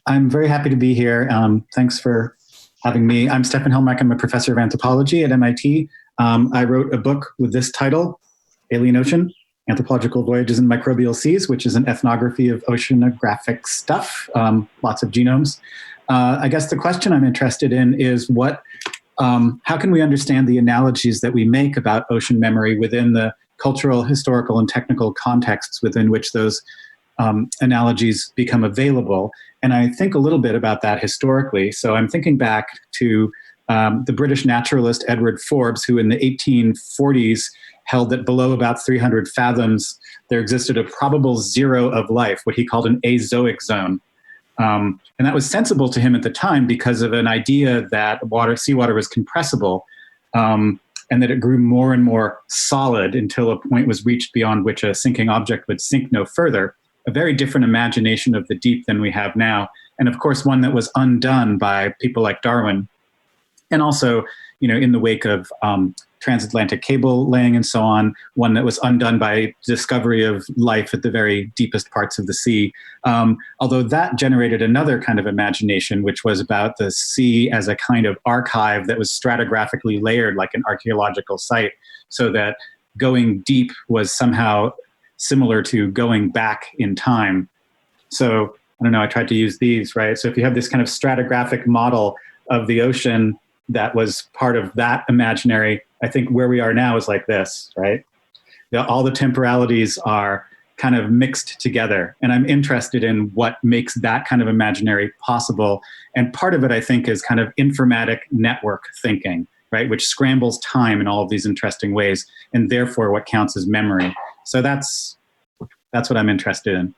I'm very happy to be here. Thanks for having me. I'm Stefan Helmark. I'm a professor of anthropology at MIT. I wrote a book with this title, Alien Ocean, Anthropological Voyages in Microbial Seas, which is an ethnography of oceanographic stuff, lots of genomes. I guess the question I'm interested in is how can we understand the analogies that we make about ocean memory within the cultural, historical, and technical contexts within which those analogies become available. And I think a little bit about that historically. So I'm thinking back to the British naturalist Edward Forbes, who in the 1840s held that below about 300 fathoms, there existed a probable zero of life, what he called an azoic zone. And that was sensible to him at the time because of an idea that seawater was compressible, and that it grew more and more solid until a point was reached beyond which a sinking object would sink no further. A very different imagination of the deep than we have now. And of course, one that was undone by people like Darwin. And also, in the wake of transatlantic cable laying and so on, one that was undone by discovery of life at the very deepest parts of the sea. Although that generated another kind of imagination, which was about the sea as a kind of archive that was stratigraphically layered like an archaeological site, so that going deep was somehow similar to going back in time. So I don't know, I tried to use these, right? So if you have this kind of stratigraphic model of the ocean that was part of that imaginary, I think where we are now is like this, right? All the temporalities are kind of mixed together. And I'm interested in what makes that kind of imaginary possible. And part of it, I think, is kind of informatic network thinking, right? Which scrambles time in all of these interesting ways, and therefore what counts as memory. So that's what I'm interested in.